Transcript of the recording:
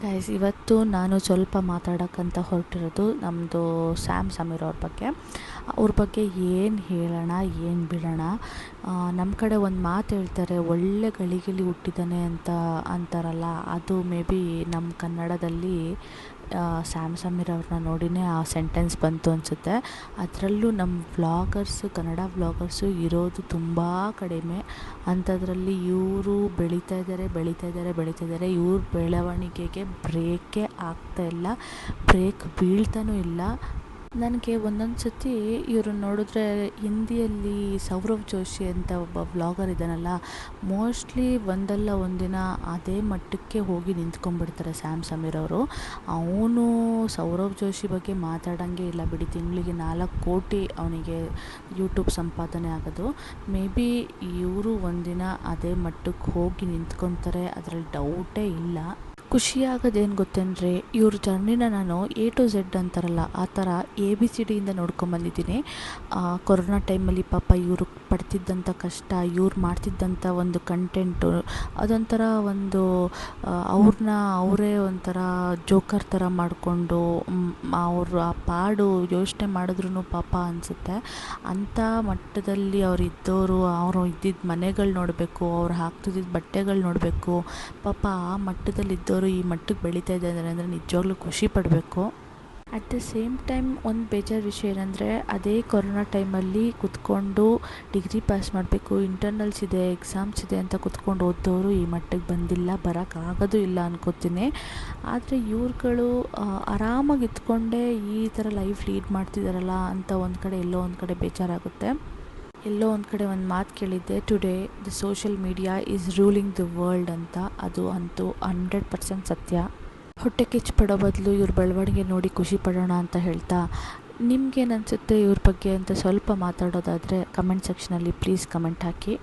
Guys, ಇವತ್ತು ನಾನು ಸ್ವಲ್ಪ ಮಾತಾಡೋಕ್ಕಂತ ಹೊರಟಿರೋದು ನಮ್ಮದು ಸ್ಯಾಮ್ ಸಮೀರ್ ಅವ್ರ ಬಗ್ಗೆ ಏನು ಹೇಳೋಣ ಏನು ಬಿಡೋಣ. ನಮ್ಮ ಕಡೆ ಒಂದು ಮಾತು ಹೇಳ್ತಾರೆ, ಒಳ್ಳೆ ಗಳಿಗೆಲಿ ಹುಟ್ಟಿದ್ದಾನೆ ಅಂತ ಅಂತಾರಲ್ಲ, ಅದು ಮೇ ಬಿ ನಮ್ಮ ಕನ್ನಡದಲ್ಲಿ ಸ್ಯಾಮ್ ಸಮೀರ್ ಅವ್ರನ್ನ ನೋಡಿನೇ ಆ ಸೆಂಟೆನ್ಸ್ ಬಂತು ಅನಿಸುತ್ತೆ. ಅದರಲ್ಲೂ ನಮ್ಮ ಕನ್ನಡ ವ್ಲಾಗರ್ಸು ಇರೋದು ತುಂಬ ಕಡಿಮೆ. ಅಂಥದ್ರಲ್ಲಿ ಇವರು ಬೆಳೀತಾ ಇದ್ದಾರೆ. ಇವ್ರ ಬೆಳವಣಿಗೆಗೆ ಬ್ರೇಕೇ ಆಗ್ತಾಯಿಲ್ಲ, ಬ್ರೇಕ್ ಬೀಳ್ತಾನೂ ಇಲ್ಲ. ನನಗೆ ಒಂದೊಂದು ಸತಿ ಇವ್ರನ್ನ ನೋಡಿದ್ರೆ ಹಿಂದಿಯಲ್ಲಿ ಸೌರವ್ ಜೋಶಿ ಅಂತ ಒಬ್ಬ ವ್ಲಾಗರ್ ಇದ್ದಾನಲ್ಲ, ಮೋಸ್ಟ್ಲಿ ಒಂದಲ್ಲ ಒಂದಿನ ಅದೇ ಮಟ್ಟಕ್ಕೆ ಹೋಗಿ ನಿಂತ್ಕೊಂಡ್ಬಿಡ್ತಾರೆ ಸ್ಯಾಮ್ ಸಮೀರ್ ಅವರು. ಅವನು ಸೌರವ್ ಜೋಶಿ ಬಗ್ಗೆ ಮಾತಾಡೋಂಗೆ ಇಲ್ಲ ಬಿಡಿ. ತಿಂಗಳಿಗೆ 4 ಕೋಟಿ ಅವನಿಗೆ ಯೂಟ್ಯೂಬ್ ಸಂಪಾದನೆ ಆಗೋದು. ಮೇ ಬಿ ಇವರು ಒಂದಿನ ಅದೇ ಮಟ್ಟಕ್ಕೆ ಹೋಗಿ ನಿಂತ್ಕೊತಾರೆ, ಅದರಲ್ಲಿ ಡೌಟೇ ಇಲ್ಲ. ಖುಷಿಯಾಗೋದೇನು ಗೊತ್ತೇನ್ರಿ, ಇವ್ರ ಜರ್ನಿನ ನಾನು A to Z ಅಂತಾರಲ್ಲ, ಆ ಥರ ABCDಯಿಂದ ನೋಡ್ಕೊಂಬಂದಿದ್ದೀನಿ. ಕೊರೋನಾ ಟೈಮಲ್ಲಿ ಪಾಪ ಇವರು ಪಡ್ತಿದ್ದಂಥ ಕಷ್ಟ, ಇವ್ರು ಮಾಡ್ತಿದ್ದಂಥ ಒಂದು ಕಂಟೆಂಟು, ಅದೊಂಥರ ಒಂದು ಅವ್ರನ್ನ ಅವರೇ ಒಂಥರ ಜೋಕರ್ ಥರ ಮಾಡಿಕೊಂಡು ಅವರು ಆ ಪಾಡು ಯೋಚನೆ ಮಾಡಿದ್ರೂ ಪಾಪ ಅನಿಸುತ್ತೆ. ಅಂಥ ಮಟ್ಟದಲ್ಲಿ ಅವರು ಇದ್ದಿದ್ದ ಮನೆಗಳು ನೋಡಬೇಕು, ಅವ್ರು ಹಾಕ್ತಿದ್ದಿದ್ದ ಬಟ್ಟೆಗಳು ನೋಡಬೇಕು. ಪಾಪ ಆ ಮಟ್ಟದಲ್ಲಿದ್ದವರು ಈ ಮಟ್ಟಕ್ಕೆ ಬೆಳೀತಾ ಇದ್ದಾರೆ ಅಂದರೆ ನಿಜವಾಗ್ಲೂ ಖುಷಿ ಪಡಬೇಕು. ಅಟ್ ದ ಸೇಮ್ ಟೈಮ್ ಒಂದು ಬೇಜಾರು ವಿಷಯ ಏನಂದರೆ, ಅದೇ ಕೊರೋನಾ ಟೈಮಲ್ಲಿ ಕುತ್ಕೊಂಡು ಡಿಗ್ರಿ ಪಾಸ್ ಮಾಡಬೇಕು, ಇಂಟರ್ನಲ್ಸ್ ಇದೆ, ಎಕ್ಸಾಮ್ಸ್ ಇದೆ ಅಂತ ಕುತ್ಕೊಂಡು ಓದೋರು ಈ ಮಟ್ಟಿಗೆ ಬಂದಿಲ್ಲ, ಬರೋಕ್ಕಾಗೋದು ಇಲ್ಲ ಅನ್ಕೋತೀನಿ. ಆದರೆ ಇವ್ರುಗಳು ಆರಾಮಾಗಿ ಇದ್ಕೊಂಡೇ ಈ ಥರ ಲೈಫ್ ಲೀಡ್ ಮಾಡ್ತಿದ್ದಾರಲ್ಲ ಅಂತ ಎಲ್ಲೋ ಒಂದು ಕಡೆ ಬೇಜಾರಾಗುತ್ತೆ. ಎಲ್ಲೋ ಒಂದು ಕಡೆ ಒಂದು ಮಾತು ಕೇಳಿದ್ದೆ, today the social media is ruling the world ಅಂತ. ಅದು ಅಂತೂ 100% ಸತ್ಯ. ಹೊಟ್ಟೆ ಕಿಚ್ಚು ಪಡೋ ಬದಲು ಇವ್ರ ಬೆಳವಣಿಗೆ ನೋಡಿ ಖುಷಿ ಪಡೋಣ ಅಂತ ಹೇಳ್ತಾ, ನಿಮ್ಗೇನು ಅನಿಸುತ್ತೆ ಇವ್ರ ಬಗ್ಗೆ ಅಂತ ಸ್ವಲ್ಪ ಮಾತಾಡೋದಾದರೆ ಕಮೆಂಟ್ ಸೆಕ್ಷನಲ್ಲಿ ಪ್ಲೀಸ್ ಕಮೆಂಟ್ ಹಾಕಿ.